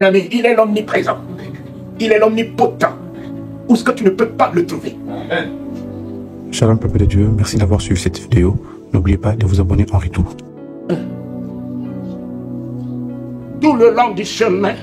Ami, il est l'omniprésent. Il est l'omnipotent. Où est-ce que tu ne peux pas le trouver? Shalom, peuple de Dieu. Merci d'avoir suivi cette vidéo. N'oubliez pas de vous abonner en retour. Tout le long du chemin,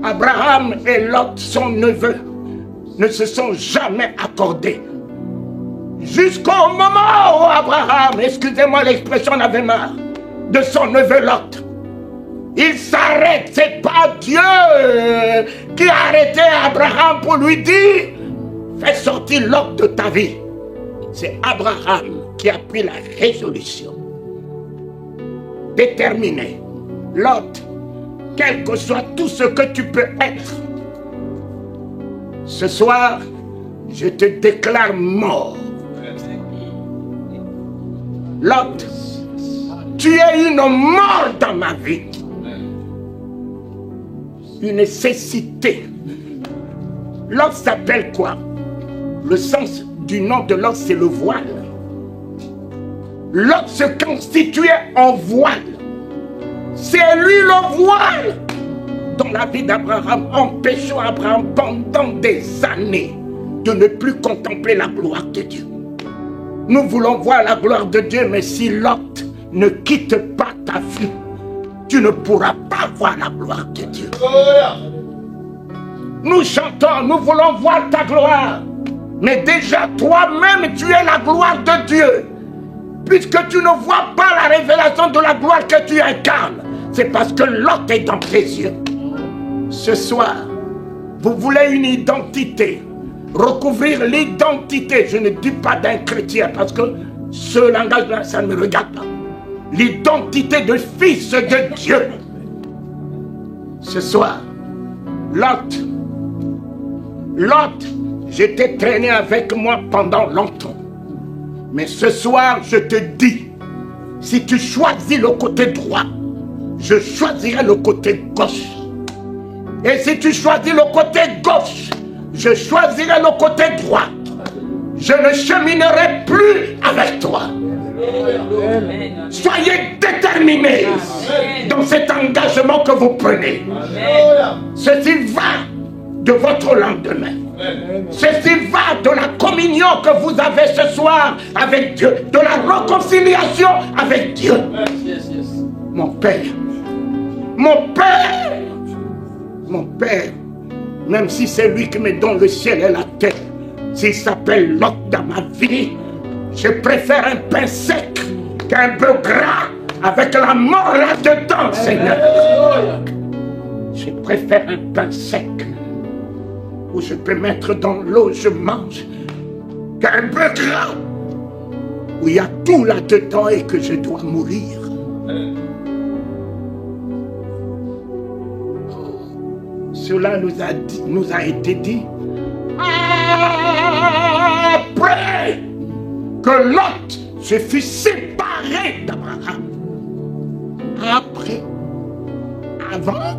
Abraham et Lot, son neveu, ne se sont jamais accordés. Jusqu'au moment où Abraham, excusez-moi l'expression, en avait marre de son neveu Lot. Il s'arrête, c'est pas Dieu qui a arrêté Abraham pour lui dire fais sortir Lot de ta vie. C'est Abraham qui a pris la résolution déterminée. Lot, quel que soit tout ce que tu peux être, ce soir, je te déclare mort. Lot, tu es une mort dans ma vie. Une nécessité. Lot s'appelle quoi? Le sens du nom de Lot, c'est le voile. Lot se constituait en voile. C'est lui le voile dans la vie d'Abraham, empêchant Abraham pendant des années de ne plus contempler la gloire de Dieu. Nous voulons voir la gloire de Dieu, mais si Lot ne quitte pas ta vie, tu ne pourras pas voir la gloire de Dieu. Nous chantons, nous voulons voir ta gloire, mais déjà toi-même tu es la gloire de Dieu. Puisque tu ne vois pas la révélation de la gloire que tu incarnes, c'est parce que Lot est dans tes yeux. Ce soir, vous voulez une identité, recouvrir l'identité, je ne dis pas d'un chrétien, parce que ce langage-là, ça ne me regarde pas. L'identité de fils de Dieu. Ce soir, Lot, je t'ai traîné avec moi pendant longtemps. Mais ce soir, je te dis, si tu choisis le côté droit, je choisirai le côté gauche. Et si tu choisis le côté gauche, je choisirai le côté droit. Je ne cheminerai plus avec toi. Soyez déterminés dans cet engagement que vous prenez. Ceci va de votre lendemain. Ceci va de la communion que vous avez ce soir avec Dieu, de la réconciliation avec Dieu. Mon Père, mon Père, mon Père, même si c'est lui qui me donne le ciel et la terre, s'il s'appelle Lot dans ma vie, je préfère un pain sec qu'un bœuf gras avec la mort là-dedans, Seigneur. Je préfère un pain sec où je peux mettre dans l'eau, je mange, qu'un bœuf gras où il y a tout là-dedans et que je dois mourir. Cela nous a été dit après que Lot se fut séparé d'Abraham. Après, avant,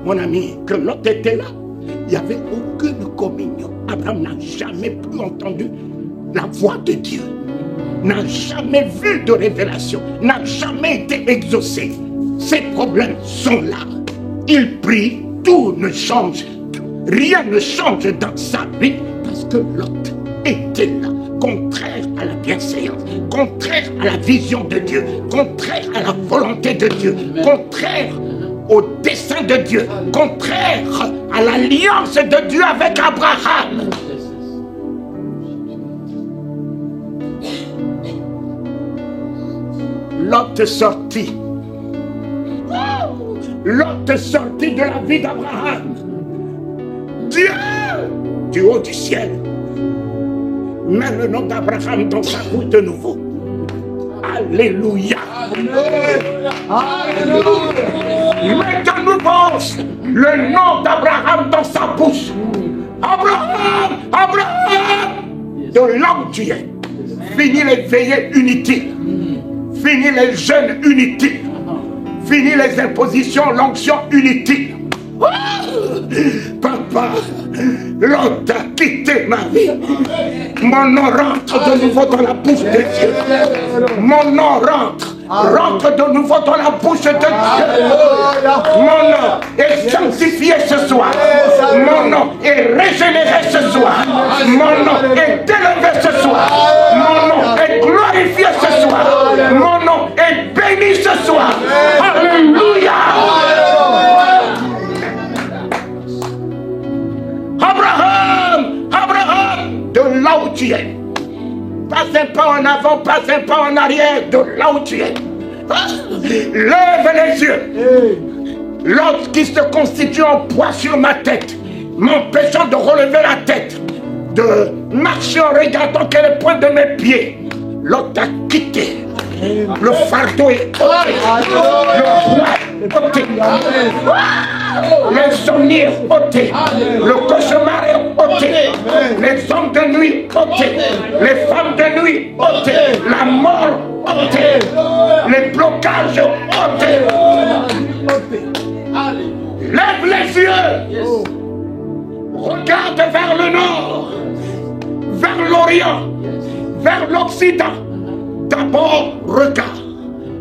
mon ami, que Lot était là, il n'y avait aucune communion. Abraham n'a jamais plus entendu la voix de Dieu, n'a jamais vu de révélation, n'a jamais été exaucé. Ces problèmes sont là. Il prie, tout ne change, rien ne change dans sa vie parce que Lot était là, contraire à la bienséance, contraire à la vision de Dieu, contraire à la volonté de Dieu, contraire au dessein de Dieu, contraire à l'alliance de Dieu avec Abraham. Lot sortit. Lot sortit de la vie d'Abraham. Dieu, du haut du ciel, met le nom d'Abraham dans sa bouche de nouveau. Alléluia. Mets de nouveau le nom d'Abraham dans sa bouche. Abraham, Abraham, de là où tu es. Fini les veillées inutiles. Fini les jeûnes inutiles. Fini les impositions, l'onction inutile. Papa, Lot a quitté ma vie. Mon nom rentre de nouveau dans la bouche de Dieu. Mon nom rentre rentre de nouveau dans la bouche de Dieu. Mon nom est sanctifié ce soir. Mon nom est régénéré ce soir. Mon nom est élevé ce soir. Mon nom est glorifié ce soir. Mon nom est béni ce soir. Alléluia. Abraham, de là où tu es. Pas un pas en avant, pas un pas en arrière, de là où tu es. Lève les yeux. L'autre qui se constitue en poids sur ma tête, m'empêchant de relever la tête, de marcher en regardant quel est le point de mes pieds. L'autre a quitté. Le fardeau est ôté. Le poids est ôté. L'insomnie est ôté. Le cauchemar est ôté. Les hommes de nuit ôtés. Les femmes de nuit ôtées. La mort ôtée. Les blocages ôtés. Lève les yeux. Regarde vers le nord, vers l'Orient, vers l'Occident. D'abord, regarde.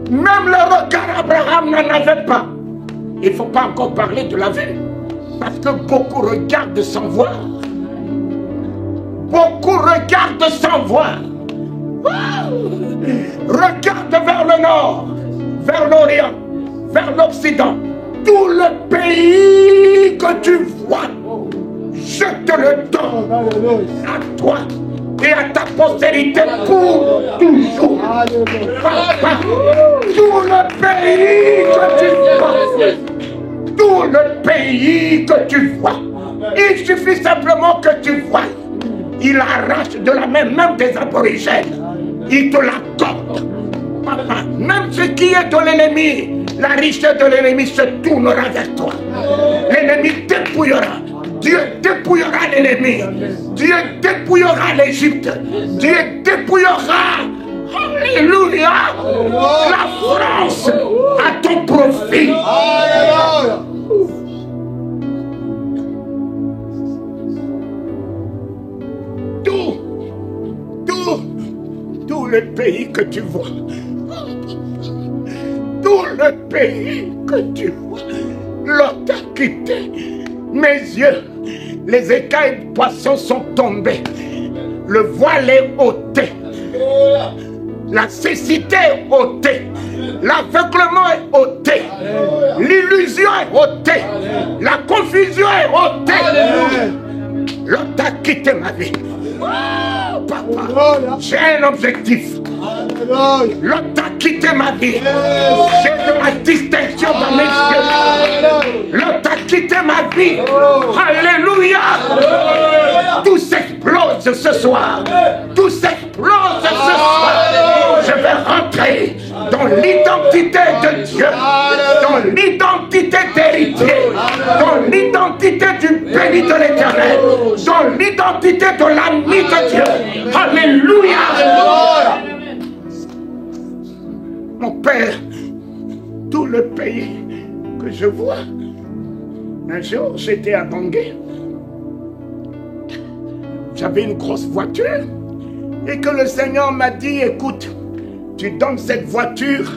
Même le regard, Abraham n'en avait pas. Il ne faut pas encore parler de la vue. Parce que beaucoup regardent sans voir. Beaucoup regardent sans voir. Regarde vers le nord, vers l'Orient, vers l'Occident. Tout le pays que tu vois, je te le donne à toi et à ta postérité pour toujours. Papa, tout le pays que tu vois, tout le pays que tu vois, il suffit simplement que tu vois. Il arrache de la main même des aborigènes. Il te l'accorde. Papa, même ce qui est de l'ennemi, la richesse de l'ennemi se tournera vers toi. L'ennemi dépouillera. Dieu dépouillera l'ennemi. Dieu dépouillera l'Égypte. Dieu dépouillera, alléluia, la France à ton profit. Tout le pays que tu vois, tout le pays que tu vois, l'autre t'a quitté. Mes yeux, les écailles de poisson sont tombées. Le voile est ôté. La cécité est ôtée. L'aveuglement est ôté. L'illusion est ôtée. La confusion est ôtée. L'autre t'a quitté ma vie. Oh, papa, j'ai un objectif. L'autre a quitté ma vie. J'ai de la distinction dans mes yeux. L'autre a quitté ma vie. Alléluia. Tout s'explose ce soir. Tout s'explose ce soir. Je vais rentrer dans l'identité de Dieu, dans l'identité d'héritier, dans l'identité du béni de l'Éternel, dans l'identité de l'ami de Dieu. Alléluia. Mon Père, tout le pays que je vois, un jour j'étais à Bangui. J'avais une grosse voiture et que le Seigneur m'a dit, écoute, tu donnes cette voiture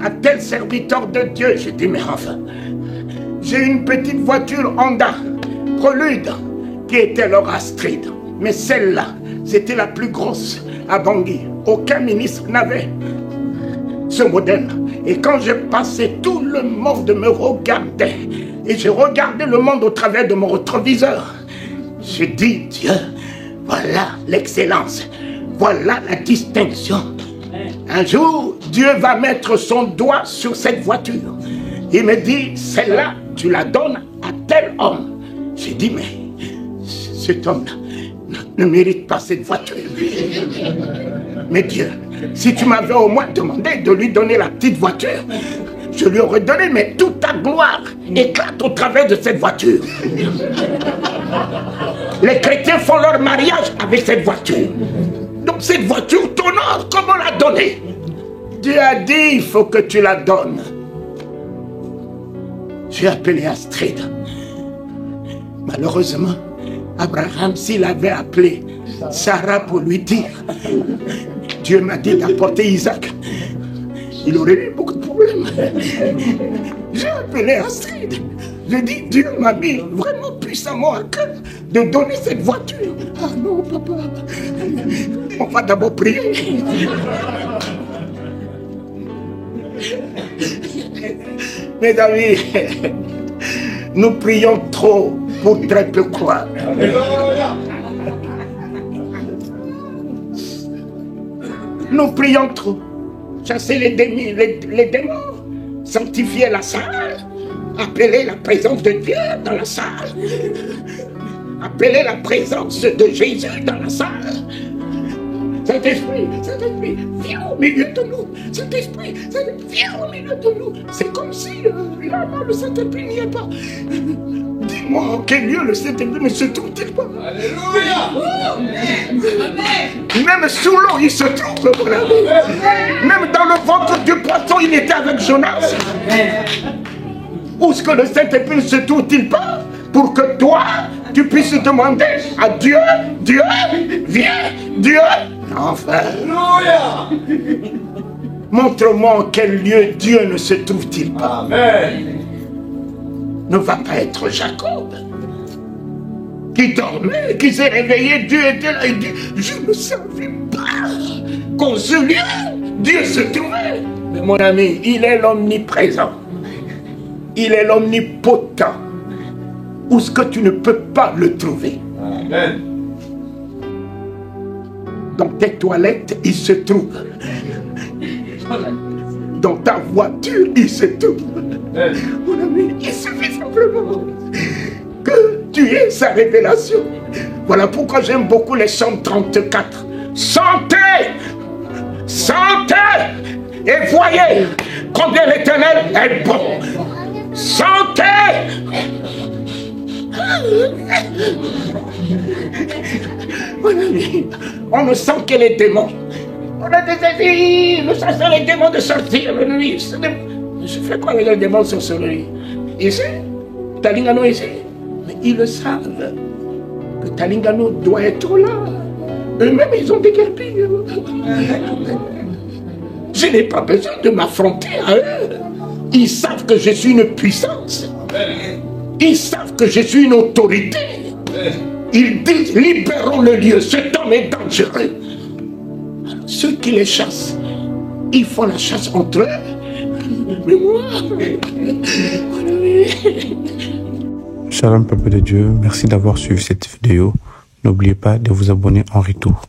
à tel serviteur de Dieu. J'ai dit, mais enfin, j'ai une petite voiture Honda, Prelude, qui était leur Astrid. Mais celle-là, c'était la plus grosse à Bangui. Aucun ministre n'avait ce modèle. Et quand je passais, tout le monde me regardait. Et je regardais le monde au travers de mon rétroviseur. J'ai dit, Dieu, voilà l'excellence. Voilà la distinction. Un jour, Dieu va mettre son doigt sur cette voiture. Il me dit, celle-là, tu la donnes à tel homme. J'ai dit, mais cet homme-là ne mérite pas cette voiture. Mais Dieu, si tu m'avais au moins demandé de lui donner la petite voiture, je lui aurais donné, mais toute ta gloire éclate au travers de cette voiture. Les chrétiens font leur mariage avec cette voiture. Donc cette voiture t'honore, comment la donner? Dieu a dit, il faut que tu la donnes. J'ai appelé Astrid. Malheureusement, Abraham, s'il avait appelé Sarah pour lui dire, Dieu m'a dit d'apporter Isaac, il aurait eu beaucoup de problèmes. J'ai appelé Astrid. J'ai dit, Dieu m'a mis vraiment puissamment à cœur de donner cette voiture. Ah non, papa, on va d'abord prier. Mes amis, nous prions trop pour très peu croire. Nous prions trop. Chasser les démons, sanctifier la salle, appeler la présence de Dieu dans la salle, appeler la présence de Jésus dans la salle. Saint-Esprit, viens au milieu de nous. Saint-Esprit, viens au milieu de nous. C'est comme si là, le Saint-Esprit n'y est pas. Dis-moi, en quel lieu le Saint-Esprit ne se trouve-t-il pas? Alléluia! Même sous l'eau, il se trouve, mon ami. Même dans le ventre du poisson, il était avec Jonas. Où est-ce que le Saint-Esprit ne se trouve-t-il pas pour que toi, tu puisses demander à Dieu, Dieu, viens, Dieu, enfin. Montre-moi en quel lieu Dieu ne se trouve-t-il pas. Amen. Ne va pas être Jacob qui dormait, qui s'est réveillé, Dieu était là, il dit, je ne savais pas qu'en ce lieu, Dieu se trouvait. Mais mon ami, il est l'omniprésent, il est l'omnipotent. Où est-ce que tu ne peux pas le trouver? Amen. Dans tes toilettes, il se trouve. Dans ta voiture, il se trouve. Amen. Mon ami, il suffit simplement que tu aies sa révélation. Voilà pourquoi j'aime beaucoup les Psaumes 34. Sentez, sentez et voyez combien l'Éternel est bon. Sentez. Mon ami, on ne sent que les démons. On a des nous chassons les démons de sortir. Je fais quoi avec les démons sorcellerie? Ici, Talingano ici. Mais ils le savent que Talingano doit être là. Eux-mêmes, ils ont déguerpi. Je n'ai pas besoin de m'affronter à eux. Ils savent que je suis une puissance. Ils savent que je suis une autorité. Ils disent, libérons le lieu, cet homme est dangereux. Alors, ceux qui les chassent, ils font la chasse entre eux. Mais moi, Shalom peuple de Dieu, merci d'avoir suivi cette vidéo. N'oubliez pas de vous abonner en retour.